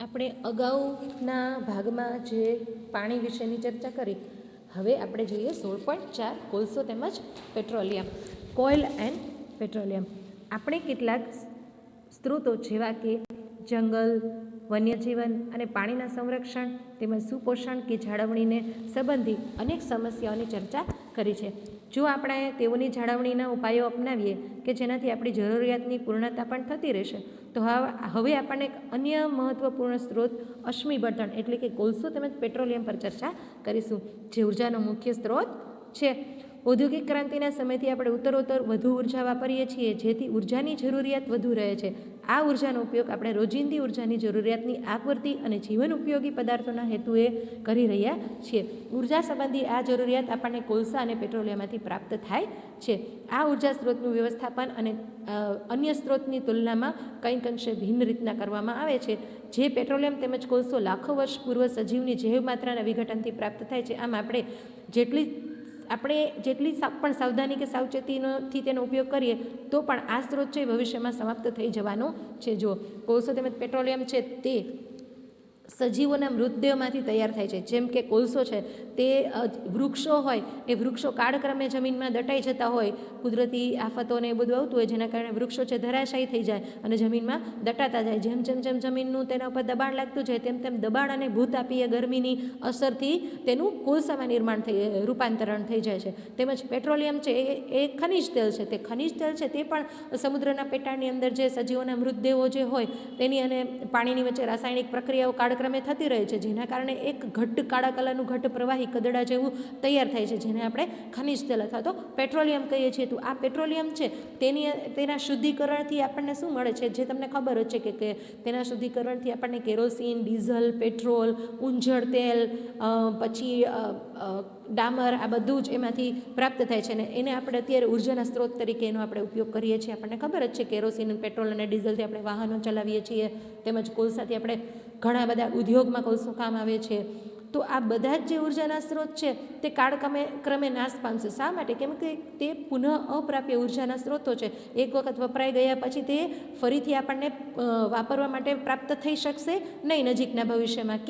આપણે અગાઉના ભાગમાં જે પાણી વિશેની ચર્ચા કરી, હવે આપણે જોઈએ 16.4 કોલસો તેમજ પેટ્રોલિયમ. Coil and petroleum. આપણે કેટલાક સ્ત્રોતો જેવા કે જંગલ, વન્યજીવન અને પાણીના સંરક્ષણ તેમજ સુપોષણ કે જાળવણીને સંબંધી અનેક સમસ્યાઓની ચર્ચા કરી છે. જો આપણે તેઓની જાળવણીના ઉપાયો અપનાવીએ કે જેનાથી આપણી જરૂરિયાતની પૂર્ણતા પણ થતી રહેશે, તો હવે આપણને એક અન્ય મહત્ત્વપૂર્ણ સ્ત્રોત અશ્મિ બળતણ એટલે કે કોલસો તેમજ પેટ્રોલિયમ પર ચર્ચા કરીશું, જે ઉર્જાનો મુખ્ય સ્ત્રોત છે. ઔદ્યોગિક ક્રાંતિના સમયથી આપણે ઉત્તરોત્તર વધુ ઉર્જા વાપરીએ છીએ, જેથી ઉર્જાની જરૂરિયાત વધુ રહે છે. આ ઉર્જાનો ઉપયોગ આપણે રોજિંદી ઉર્જાની જરૂરિયાતની આપૂર્તિ અને જીવન ઉપયોગી પદાર્થોના હેતુએ કરી રહ્યા છીએ. ઉર્જા સંબંધી આ જરૂરિયાત આપણને કોલસા અને પેટ્રોલિયમમાંથી પ્રાપ્ત થાય છે. આ ઉર્જા સ્ત્રોતનું વ્યવસ્થાપન અને અન્ય સ્ત્રોતની તુલનામાં કંઈક અંશે ભિન્ન રીતના કરવામાં આવે છે. જે પેટ્રોલિયમ તેમજ કોલસો લાખો વર્ષ પૂર્વ સજીવની જૈવ માત્રાના વિઘટનથી પ્રાપ્ત થાય છે. આમ આપણે જેટલી પણ સાવધાની કે સાવચેતીથી તેનો ઉપયોગ કરીએ તો પણ આ સ્ત્રોત છે ભવિષ્યમાં સમાપ્ત થઈ જવાનો છે. જો કોલસો તેમજ પેટ્રોલિયમ છે તે સજીવોના મૃતદેહમાંથી તૈયાર થાય છે. જેમ કે કોલસો છે તે વૃક્ષો હોય, એ વૃક્ષો કાળક્રમે જમીનમાં દટાઈ જતા હોય, કુદરતી આફતોને એ બધું આવતું હોય, જેના કારણે વૃક્ષો છે ધરાશાયી થઈ જાય અને જમીનમાં દટાતા જાય. જેમ જમીનનું તેના ઉપર દબાણ લાગતું જાય તેમ દબાણ અને ભૂતાપીય ગરમીની અસરથી તેનું કોલસામાં રૂપાંતરણ થઈ જાય છે. તેમજ પેટ્રોલિયમ છે એ ખનિજ તેલ છે. તે ખનિજ તેલ છે તે પણ સમુદ્રના પેટાળની અંદર જે સજીવોના મૃતદેહો જે હોય તેની અને પાણીની વચ્ચે રાસાયણિક પ્રક્રિયાઓ કાળક્રમે થતી રહે છે, જેના કારણે એક ઘટ્ટ કાળા કલરનું ઘટ્ટ પ્રવાહી કદડા જેવું તૈયાર થાય છે, જેને આપણે ખનિજ તેલ અથવા તો પેટ્રોલિયમ કહીએ છીએ. તો આ પેટ્રોલિયમ છે તેના શુદ્ધિકરણથી આપણને શું મળે છે, જે તમને ખબર જ છે કે તેના શુદ્ધિકરણથી આપણને કેરોસીન, ડીઝલ, પેટ્રોલ, ઉંજળ તેલ, પછી ડામર, આ બધું જ એમાંથી પ્રાપ્ત થાય છે. ને એને આપણે અત્યારે ઉર્જાના સ્ત્રોત તરીકે એનો આપણે ઉપયોગ કરીએ છીએ. આપણને ખબર જ છે કેરોસીન, પેટ્રોલ અને ડીઝલથી આપણે વાહનો ચલાવીએ છીએ, તેમજ કોલસાથી આપણે ઘણા બધા ઉદ્યોગમાં કોલસો કામ આવે છે. તો આ બધા જ જે ઉર્જાના સ્ત્રોત છે તે કાળક્રમે નાશ પામશે. શા માટે? કેમ કે તે પુનઃ અપ્રાપ્ય ઉર્જાના સ્ત્રોતો છે. એક વખત વપરાઈ ગયા પછી તે ફરીથી આપણને વાપરવા માટે પ્રાપ્ત થઈ શકશે નહીં નજીકના ભવિષ્યમાં.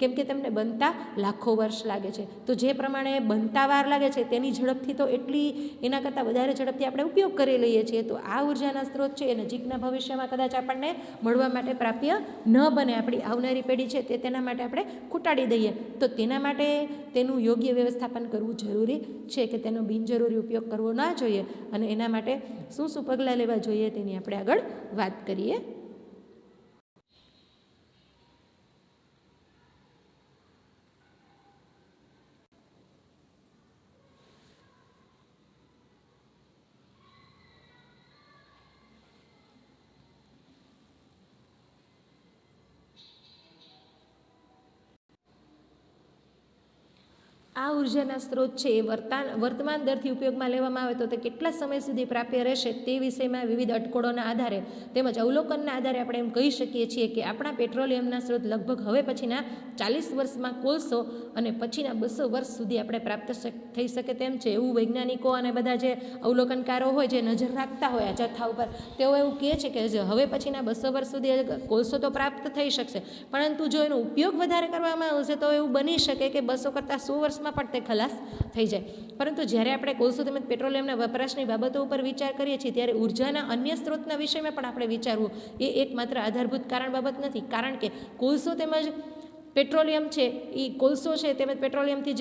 કેમ કે તેમને બનતા લાખો વર્ષ લાગે છે. તો જે પ્રમાણે બનતા વાર લાગે છે તેની ઝડપથી તો એના કરતાં વધારે ઝડપથી આપણે ઉપયોગ કરી લઈએ છીએ. તો આ ઉર્જાના સ્ત્રોત છે એ નજીકના ભવિષ્યમાં કદાચ આપણને મળવા માટે પ્રાપ્ય ન બને. આપણી આવનારી પેઢી છે તે તેના માટે આપણે ખૂટાડી દઈએ. તો તેના માટે તેનું યોગ્ય વ્યવસ્થાપન કરવું જરૂરી છે, કે તેનો બિનજરૂરી ઉપયોગ કરવો ના જોઈએ. અને એના માટે શું પગલાં લેવા જોઈએ તેની આપણે આગળ વાત કરીએ. આ ઉર્જાના સ્ત્રોત છે એ વર્તમાન દરથી ઉપયોગમાં લેવામાં આવે તો તે કેટલા સમય સુધી પ્રાપ્ય રહેશે તે વિષયમાં વિવિધ અટકળોના આધારે તેમજ અવલોકનના આધારે આપણે એમ કહી શકીએ છીએ કે આપણા પેટ્રોલિયમના સ્ત્રોત લગભગ હવે પછીના 40 વર્ષમાં કોલસો અને પછીના 200 વર્ષ સુધી આપણે પ્રાપ્ત થઈ શકે તેમ છે, એવું વૈજ્ઞાનિકો અને બધા જે અવલોકનકારો હોય, જે નજર રાખતા હોય આ જથ્થા ઉપર, તેઓ એવું કહે છે કે હવે પછીના 200 વર્ષ સુધી કોલસો તો પ્રાપ્ત થઈ શકશે, પરંતુ જો એનો ઉપયોગ વધારે કરવામાં આવશે તો એવું બની શકે કે 200 કરતાં 100 વર્ષમાં પણ તે ખલાસ થઈ જાય. પરંતુ જ્યારે આપણે કોલસો તેમજ પેટ્રોલિયમના વપરાશની બાબતો ઉપર વિચાર કરીએ છીએ ત્યારે ઉર્જાના અન્ય સ્ત્રોતના વિષયમાં પણ આપણે વિચારવું એ એકમાત્ર આધારભૂત કારણ બાબત નથી. કારણ કે કોલસો તેમજ પેટ્રોલિયમ છે એ કોલસો છે તેમજ પેટ્રોલિયમથી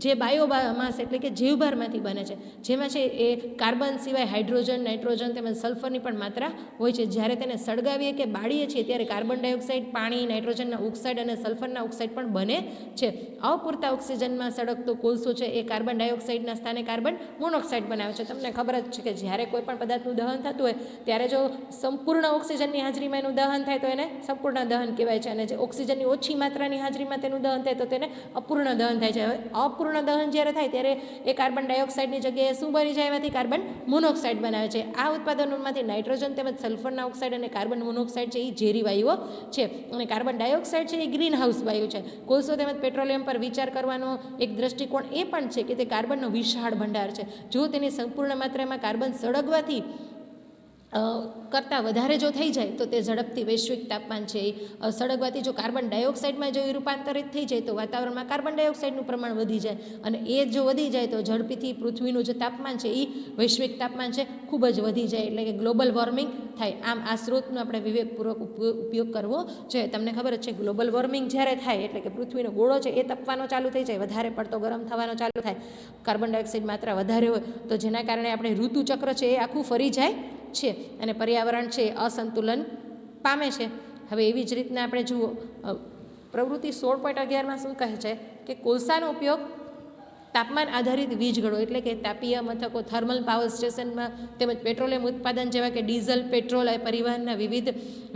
જે બાયોમાસ એટલે કે જીવભારમાંથી બને છે, જેમાં છે એ કાર્બન સિવાય હાઇડ્રોજન, નાઇટ્રોજન તેમજ સલ્ફરની પણ માત્રા હોય છે. જ્યારે તેને સળગાવીએ કે બાળીએ છીએ ત્યારે કાર્બન ડાયોક્સાઇડ, પાણી, નાઇટ્રોજનના ઓક્સાઇડ અને સલ્ફરના ઓક્સાઇડ પણ બને છે. અપૂરતા ઓક્સિજનમાં સળગતો કોલસો છે એ કાર્બન ડાયોક્સાઇડના સ્થાને કાર્બન મોનોક્સાઇડ બનાવે છે. તમને ખબર જ છે કે જ્યારે કોઈ પણ પદાર્થનું દહન થતું હોય ત્યારે જો સંપૂર્ણ ઓક્સિજનની હાજરીમાં એનું દહન થાય તો એને સંપૂર્ણ દહન કહેવાય છે, અને જે ઓક્સિજનની ઓછી માત્રાની હાજરીમાં તેનું દહન થાય તો તેને અપૂર્ણ દહન થાય છે. હવે અપૂર્ણ દહન જ્યારે થાય ત્યારે એ કાર્બન ડાયોક્સાઇડની જગ્યાએ શું બની જાય? એમાંથી કાર્બન મોનોક્સાઇડ બનાવે છે. આ ઉત્પાદનોમાંથી નાઇટ્રોજન તેમજ સલ્ફરના ઓક્સાઇડ અને કાર્બન મોનોક્સાઇડ છે એ ઝેરી વાયુઓ છે, અને કાર્બન ડાયોક્સાઇડ છે એ ગ્રીન હાઉસ વાયુ છે. કોલસો તેમજ પેટ્રોલિયમ પર વિચાર કરવાનો એક દ્રષ્ટિકોણ એ પણ છે કે તે કાર્બનનો વિશાળ ભંડાર છે. જો તેની સંપૂર્ણ માત્રામાં કાર્બન સળગવાથી કરતાં વધારે જો થઈ જાય તો તે ઝડપથી વૈશ્વિક તાપમાન છે એ સળગવાથી જો કાર્બન ડાયોક્સાઇડમાં જો એ રૂપાંતરિત થઈ જાય તો વાતાવરણમાં કાર્બન ડાયોક્સાઇડનું પ્રમાણ વધી જાય, અને એ જો વધી જાય તો ઝડપીથી પૃથ્વીનું જે તાપમાન છે એ વૈશ્વિક તાપમાન છે ખૂબ જ વધી જાય, એટલે કે ગ્લોબલ વોર્મિંગ થાય. આમ આ સ્ત્રોતનો આપણે વિવેકપૂર્વક ઉપયોગ કરવો જોઈએ. તમને ખબર જ છે ગ્લોબલ વોર્મિંગ જ્યારે થાય એટલે કે પૃથ્વીનો ગોળો છે એ તપવાનો ચાલુ થઈ જાય, વધારે પડતો ગરમ થવાનો ચાલુ થાય, કાર્બન ડાયોક્સાઇડ માત્રા વધારે હોય તો જેના કારણે આપણે ઋતુચક્ર છે એ આખું ફરી જાય છે અને પર્યાવરણ છે અસંતુલન પામે છે. હવે એવી જ રીતના આપણે જુઓ પ્રવૃત્તિ 16.11માં શું કહે છે કે કોલસાનો ઉપયોગ તાપમાન આધારિત વીજ ઘડો એટલે કે તાપીય મથકો, થર્મલ પાવર સ્ટેશનમાં તેમજ પેટ્રોલિયમ ઉત્પાદન જેવા કે ડીઝલ, પેટ્રોલ પરિવહનના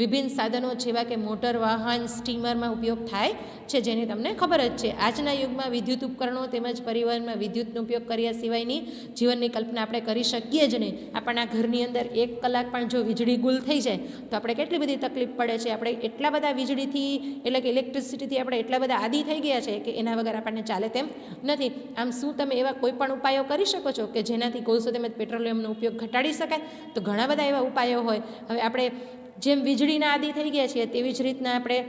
વિભિન્ન સાધનો જેવા કે મોટર વાહન, સ્ટીમરમાં ઉપયોગ થાય છે, જેની તમને ખબર જ છે. આજના યુગમાં વિદ્યુત ઉપકરણો તેમજ પરિવહનમાં વિદ્યુતનો ઉપયોગ કર્યા સિવાયની જીવનની કલ્પના આપણે કરી શકીએ જ નહીં. આપણા ઘરની અંદર 1 કલાક પણ જો વીજળી ગુલ થઈ જાય તો આપણે કેટલી બધી તકલીફ પડે છે. આપણે એટલા બધા વીજળીથી એટલે કે ઇલેક્ટ્રિસિટીથી આપણે એટલા બધા આદી થઈ ગયા છે કે એના વગર આપણને ચાલે તેમ નથી. આમ શું તમે એવા કોઈ પણ ઉપાયો કરી શકો છો કે જેનાથી કોલસો તેમજ પેટ્રોલિયમનો ઉપયોગ ઘટાડી શકાય? તો ઘણા બધા એવા ઉપાયો હોય. હવે આપણે જેમ વીજળીના આદી થઈ ગયા છીએ તેવી જ રીતના આપણે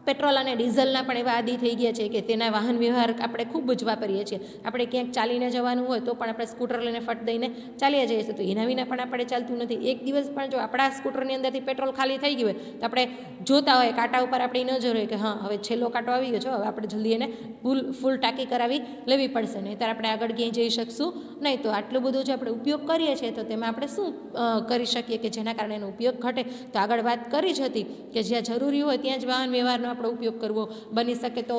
પેટ્રોલ અને ડીઝલના પણ એવા આદી થઈ ગયા છે કે તેના વાહન વ્યવહાર આપણે ખૂબ જ વાપરીએ છીએ. આપણે ક્યાંક ચાલીને જવાનું હોય તો પણ આપણે સ્કૂટર લઈને ફટ દઈને ચાલ્યા જઈએ છીએ, તો એના વિના પણ આપણે ચાલતું નથી. એક દિવસ પણ જો આપણા સ્કૂટરની અંદરથી પેટ્રોલ ખાલી થઈ ગયું હોય તો આપણે જોતા હોય કાંટા ઉપર આપણી નજર હોય કે હા હવે છેલ્લો કાંટો આવી ગયો છે, હવે આપણે જલ્દી એને ફૂલ ટાંકી કરાવી લેવી પડશે, નહીં ત્યારે આપણે આગળ ક્યાંય જઈ શકશું નહીં. તો આટલું બધું જો આપણે ઉપયોગ કરીએ છીએ તો તેમાં આપણે શું કરી શકીએ કે જેના કારણે એનો ઉપયોગ ઘટે? તો આગળ વાત કરી જ હતી કે જ્યાં જરૂરી હોય ત્યાં જ વાહન વ્યવહારનો આપણો ઉપયોગ કરવો, બની શકે તો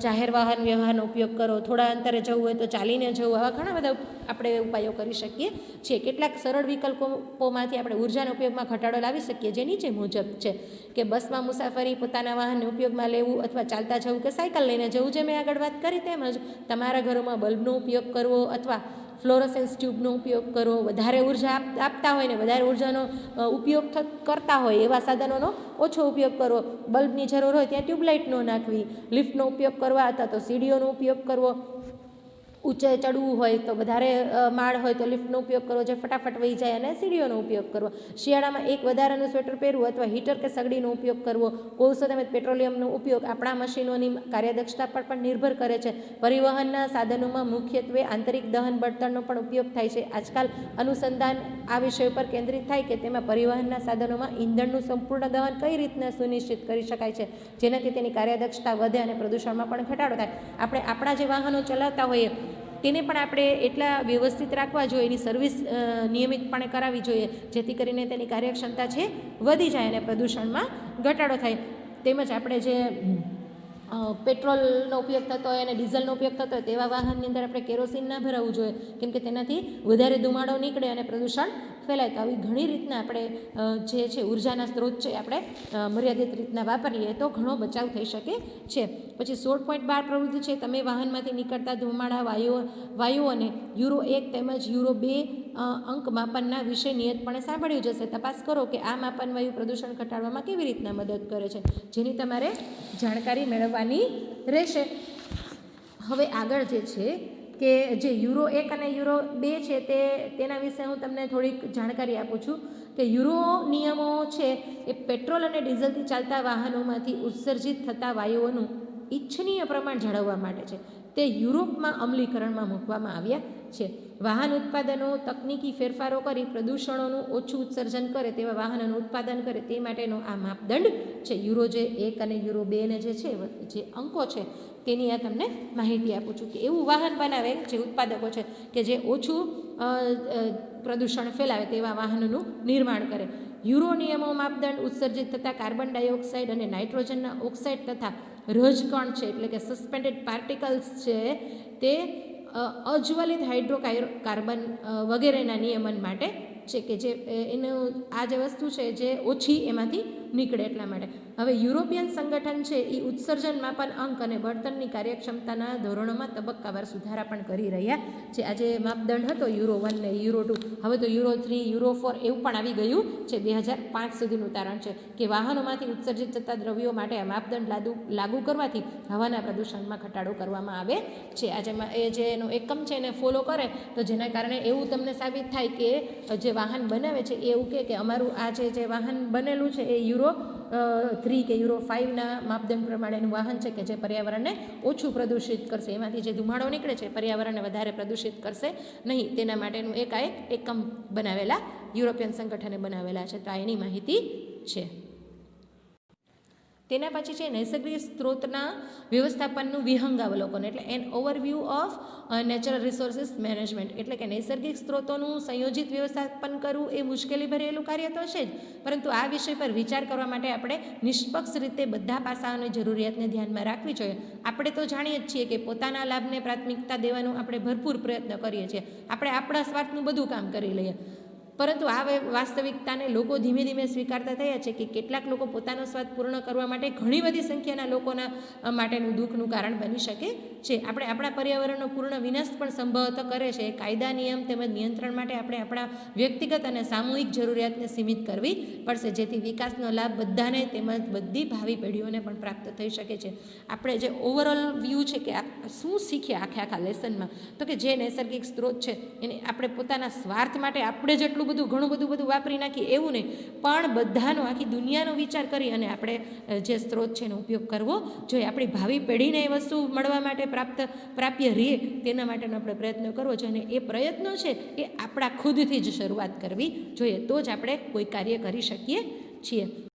જાહેર વાહન વ્યવહારનો ઉપયોગ કરો, થોડા અંતરે જવું હોય તો ચાલીને જવું, આવા ઘણા બધા આપણે ઉપાયો કરી શકીએ છીએ. કેટલાક સરળ વિકલ્પોમાંથી આપણે ઉર્જાના ઉપયોગમાં ઘટાડો લાવી શકીએ જે નીચે મુજબ છે કે બસમાં મુસાફરી, પોતાના વાહનને ઉપયોગમાં લેવું અથવા ચાલતા જવું કે સાયકલ લઈને જવું, જે મેં આગળ વાત કરી તેમજ તમારા ઘરોમાં બલ્બનો ઉપયોગ કરવો અથવા ફ્લોરોસેન્સ ટ્યુબનો ઉપયોગ કરવો, વધારે ઉર્જા આપતા હોય ને વધારે ઉર્જાનો ઉપયોગ કરતા હોય એવા સાધનોનો ઓછો ઉપયોગ કરવો, બલ્બની જરૂર હોય ત્યાં ટ્યુબલાઇટ ન નાખવી, લિફ્ટનો ઉપયોગ કરવા અથવા તો સીડીઓનો ઉપયોગ કરવો, ઊંચે ચડવું હોય તો વધારે માળ હોય તો લિફ્ટનો ઉપયોગ કરવો જે ફટાફટ વહી જાય, અને સીડીઓનો ઉપયોગ કરવો, શિયાળામાં એક વધારાનું સ્વેટર પહેરવું અથવા હીટર કે સગડીનો ઉપયોગ કરવો. કોલસો તેમજ પેટ્રોલિયમનો ઉપયોગ આપણા મશીનોની કાર્યદક્ષતા પર પણ નિર્ભર કરે છે. પરિવહનના સાધનોમાં મુખ્યત્વે આંતરિક દહન બળતણનો પણ ઉપયોગ થાય છે. આજકાલ અનુસંધાન આ વિષય પર કેન્દ્રિત થાય કે તેમાં પરિવહનના સાધનોમાં ઈંધણનું સંપૂર્ણ દહન કઈ રીતના સુનિશ્ચિત કરી શકાય છે જેનાથી તેની કાર્યદક્ષતા વધે અને પ્રદૂષણમાં પણ ઘટાડો થાય. આપણે આપણા જે વાહનો ચલાવતા હોઈએ તેને પણ આપણે એટલા વ્યવસ્થિત રાખવા જોઈએ, એની સર્વિસ નિયમિતપણે કરાવવી જોઈએ જેથી કરીને તેની કાર્યક્ષમતા છે વધી જાય અને પ્રદૂષણમાં ઘટાડો થાય. તેમજ આપણે જે પેટ્રોલનો ઉપયોગ થતો હોય અને ડીઝલનો ઉપયોગ થતો હોય તેવા વાહનની અંદર આપણે કેરોસીન ના ભરાવવું જોઈએ, કેમ કે તેનાથી વધારે ધુમાડો નીકળે અને પ્રદૂષણ ફેલાય. તો આવી ઘણી રીતના આપણે જે છે ઉર્જાના સ્ત્રોત છે આપણે મર્યાદિત રીતના વાપરીએ તો ઘણો બચાવ થઈ શકે છે. પછી 16.12 પ્રવૃત્તિ છે તમે વાહનમાંથી નીકળતા ધુમાડા વાયુઓને યુરો 1 તેમજ યુરો 2 અંક માપનના વિશે નિયતપણે સાંભળ્યું જશે. તપાસ કરો કે આ માપન વાયુ પ્રદૂષણ ઘટાડવામાં કેવી રીતના મદદ કરે છે, જેની તમારે જાણકારી મેળવવાની રહેશે. હવે આગળ જે છે કે જે યુરો 1 અને યુરો 2 છે તેના વિશે હું તમને થોડીક જાણકારી આપું છું કે યુરો નિયમો છે એ પેટ્રોલ અને ડીઝલથી ચાલતા વાહનોમાંથી ઉત્સર્જિત થતા વાયુઓનું ઈચ્છનીય પ્રમાણ જાળવવા માટે છે. તે યુરોપમાં અમલીકરણમાં મૂકવામાં આવ્યા છે. વાહન ઉત્પાદનો તકનીકી ફેરફારો કરી પ્રદૂષણોનું ઓછું ઉત્સર્જન કરે તેવા વાહનોનું ઉત્પાદન કરે તે માટેનો આ માપદંડ છે. યુરો જે 1 અને યુરો 2 ને જે છે જે અંકો છે તેની આ તમને માહિતી આપું છું કે એવું વાહન બનાવે જે ઉત્પાદકો છે કે જે ઓછું પ્રદૂષણ ફેલાવે તેવા વાહનોનું નિર્માણ કરે. યુરો નિયમો માપદંડ ઉત્સર્જિત થતા કાર્બન ડાયોક્સાઇડ અને નાઇટ્રોજનના ઓક્સાઇડ તથા રજકણ છે એટલે કે સસ્પેન્ડેડ પાર્ટિકલ્સ છે તે અજ્વલિત હાઇડ્રોકાર્બન વગેરેના નિયમન માટે છે કે જે એનું આ જે વસ્તુ છે જે ઓછી એમાંથી નીકળે એટલા માટે. હવે યુરોપિયન સંગઠન છે એ ઉત્સર્જન માપન અંક અને બળતણની કાર્યક્ષમતાના ધોરણોમાં તબક્કાવાર સુધારા પણ કરી રહ્યા છે. આ જે માપદંડ હતો યુરો 1 ને યુરો 2, હવે તો યુરો 3 યુરો 4 એવું પણ આવી ગયું છે. 2005 સુધીનું તારણ છે કે વાહનોમાંથી ઉત્સર્જિત થતા દ્રવ્યો માટે આ માપદંડ લાગુ કરવાથી હવાના પ્રદૂષણમાં ઘટાડો કરવામાં આવે છે. આજે એ જે એનો એકમ છે એને ફોલો કરે તો જેના કારણે એવું તમને સાબિત થાય કે જે વાહન બનાવે છે એ એવું કે અમારું આ જે વાહન બનેલું છે એ યુરો 3 કે યુરો 5ના માપદંડ પ્રમાણેનું વાહન છે કે જે પર્યાવરણને ઓછું પ્રદૂષિત કરશે, એમાંથી જે ધુમાડો નીકળે છે પર્યાવરણને વધારે પ્રદૂષિત કરશે નહીં, તેના માટેનું એકાએક એકમ બનાવેલા યુરોપિયન સંગઠને બનાવેલા છે. તો આ એની માહિતી છે. તેના પછી છે નૈસર્ગિક સ્ત્રોતના વ્યવસ્થાપનનું વિહંગાવલોકન, એટલે an overview of natural resources management, એટલે કે નૈસર્ગિક સ્ત્રોતોનું સંયોજિત વ્યવસ્થાપન કરવું એ મુશ્કેલી ભરેલું કાર્ય તો છે જ, પરંતુ આ વિષય પર વિચાર કરવા માટે આપણે નિષ્પક્ષ રીતે બધા પાસાઓની જરૂરિયાતને ધ્યાનમાં રાખવી જોઈએ. આપણે તો જાણીએ જ છીએ કે પોતાના લાભને પ્રાથમિકતા દેવાનું આપણે ભરપૂર પ્રયત્ન કરીએ છીએ, આપણે આપણા સ્વાર્થનું બધું કામ કરી લઈએ, પરંતુ આ વાસ્તવિકતાને લોકો ધીમે ધીમે સ્વીકારતા થયા છે કે કેટલાક લોકો પોતાનો સ્વાર્થ પૂર્ણ કરવા માટે ઘણી બધી સંખ્યાના લોકોના માટેનું દુઃખનું કારણ બની શકે છે. આપણે આપણા પર્યાવરણનો પૂર્ણ વિનાશ પણ સંભવત કરે છે. કાયદા, નિયમ તેમજ નિયંત્રણ માટે આપણે આપણા વ્યક્તિગત અને સામૂહિક જરૂરિયાતને સીમિત કરવી પડશે, જેથી વિકાસનો લાભ બધાને તેમજ બધી ભાવિ પેઢીઓને પણ પ્રાપ્ત થઈ શકે છે. આપણે જે ઓવરઓલ વ્યૂ છે કે શું શીખ્યા આખા લેસનમાં, તો કે જે નૈસર્ગિક સ્ત્રોત છે એને આપણે પોતાના સ્વાર્થ માટે આપણે જેટલું ઘણું બધું વાપરી નાખીએ એવું નહીં, પણ બધાનો, આખી દુનિયાનો વિચાર કરી અને આપણે જે સ્ત્રોત છે એનો ઉપયોગ કરવો જોઈએ. આપણી ભાવિ પેઢીને એ વસ્તુ મળવા માટે પ્રાપ્ય રહે તેના માટેનો આપણે પ્રયત્ન કરવો જોઈએ, અને એ પ્રયત્નો છે એ આપણા ખુદથી જ શરૂઆત કરવી જોઈએ, તો જ આપણે કોઈ કાર્ય કરી શકીએ છીએ.